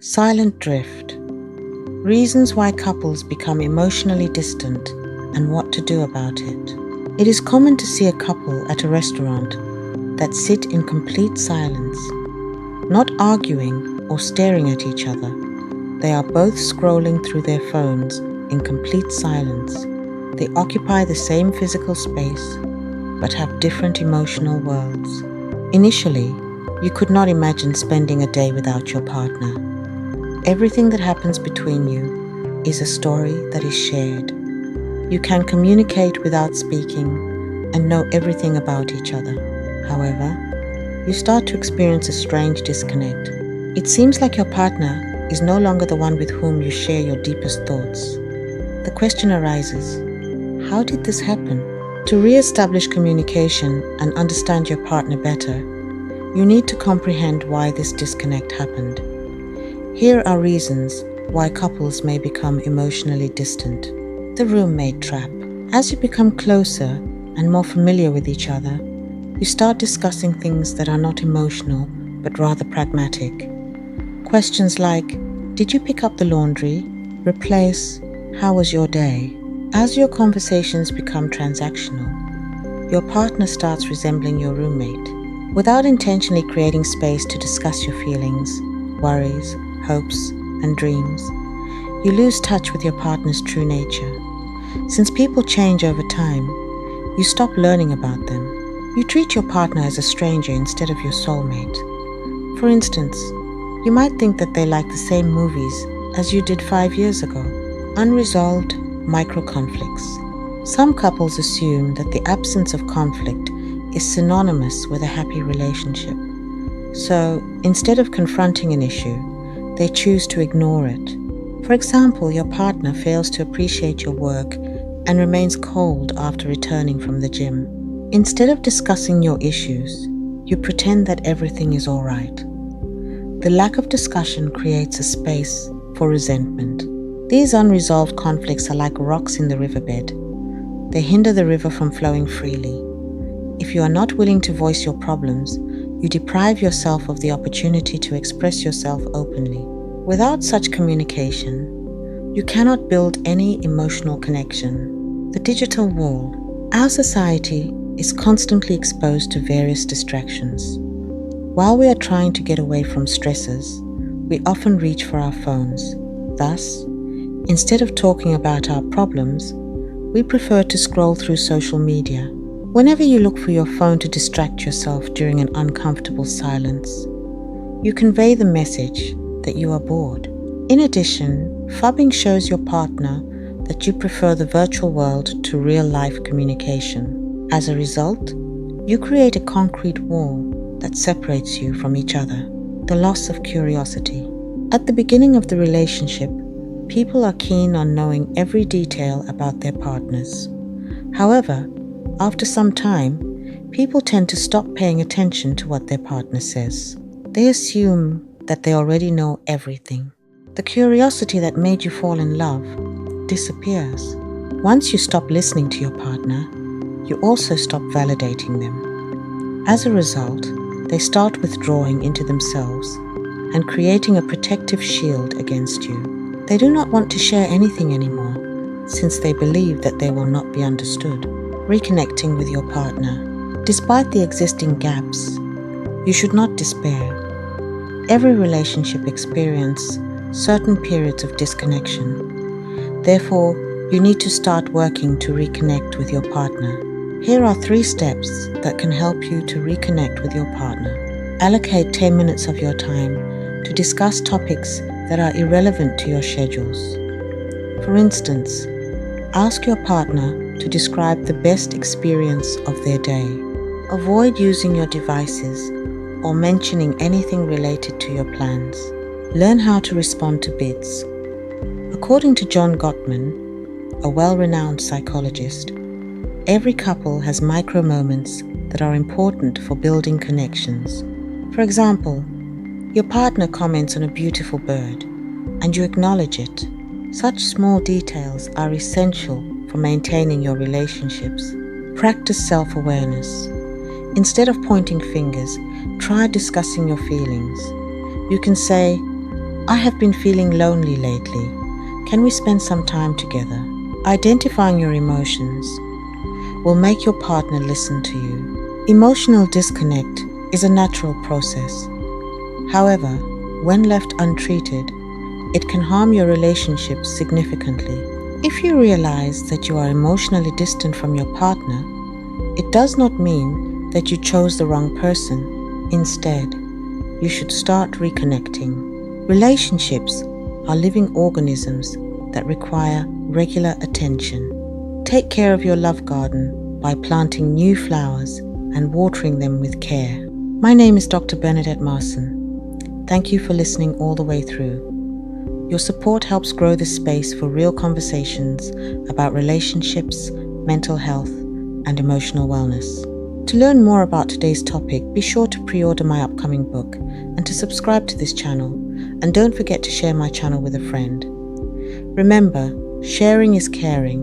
Silent drift. Reasons why couples become emotionally distant and what to do about it. It is common to see a couple at a restaurant that sit in complete silence, not arguing or staring at each other. They are both scrolling through their phones in complete silence. They occupy the same physical space, but have different emotional worlds. Initially, you could not imagine spending a day without your partner. Everything that happens between you is a story that is shared. You can communicate without speaking and know everything about each other. However, you start to experience a strange disconnect. It seems like your partner is no longer the one with whom you share your deepest thoughts. The question arises, how did this happen? To re-establish communication and understand your partner better, you need to comprehend why this disconnect happened. Here are reasons why couples may become emotionally distant. The roommate trap. As you become closer and more familiar with each other, you start discussing things that are not emotional, but rather pragmatic. Questions like, did you pick up the laundry? Replace, how was your day? As your conversations become transactional, your partner starts resembling your roommate. Without intentionally creating space to discuss your feelings, worries, hopes, and dreams, you lose touch with your partner's true nature. Since people change over time, you stop learning about them. You treat your partner as a stranger instead of your soulmate. For instance, you might think that they like the same movies as you did 5 years ago. Unresolved micro-conflicts. Some couples assume that the absence of conflict is synonymous with a happy relationship. So, instead of confronting an issue, they choose to ignore it. For example, your partner fails to appreciate your work and remains cold after returning from the gym. Instead of discussing your issues, you pretend that everything is all right. The lack of discussion creates a space for resentment. These unresolved conflicts are like rocks in the riverbed. They hinder the river from flowing freely. If you are not willing to voice your problems, you deprive yourself of the opportunity to express yourself openly. Without such communication, you cannot build any emotional connection. The digital wall. Our society is constantly exposed to various distractions. While we are trying to get away from stresses, we often reach for our phones. Thus, instead of talking about our problems, we prefer to scroll through social media. Whenever you look for your phone to distract yourself during an uncomfortable silence, you convey the message that you are bored. In addition, phubbing shows your partner that you prefer the virtual world to real-life communication. As a result, you create a concrete wall that separates you from each other. The loss of curiosity. At the beginning of the relationship, people are keen on knowing every detail about their partners. However, after some time, people tend to stop paying attention to what their partner says. They assume that they already know everything. The curiosity that made you fall in love disappears. Once you stop listening to your partner, you also stop validating them. As a result, they start withdrawing into themselves and creating a protective shield against you. They do not want to share anything anymore, since they believe that they will not be understood. Reconnecting with your partner. Despite the existing gaps, you should not despair. Every relationship experiences certain periods of disconnection. Therefore, you need to start working to reconnect with your partner. Here are 3 steps that can help you to reconnect with your partner. Allocate 10 minutes of your time to discuss topics that are irrelevant to your schedules. For instance, ask your partner to describe the best experience of their day. Avoid using your devices or mentioning anything related to your plans. Learn how to respond to bids. According to John Gottman, a well-renowned psychologist, every couple has micro moments that are important for building connections. For example, your partner comments on a beautiful bird, and you acknowledge it. Such small details are essential for maintaining your relationships. Practice self-awareness. Instead of pointing fingers, try discussing your feelings. You can say, I have been feeling lonely lately. Can we spend some time together? Identifying your emotions will make your partner listen to you. Emotional disconnect is a natural process. However, when left untreated, it can harm your relationships significantly. If you realize that you are emotionally distant from your partner, it does not mean that you chose the wrong person. Instead, you should start reconnecting. Relationships are living organisms that require regular attention. Take care of your love garden by planting new flowers and watering them with care. My name is Dr. Bernadette Marson. Thank you for listening all the way through. Your support helps grow this space for real conversations about relationships, mental health, and emotional wellness. To learn more about today's topic, be sure to pre-order my upcoming book and to subscribe to this channel. And don't forget to share my channel with a friend. Remember, sharing is caring,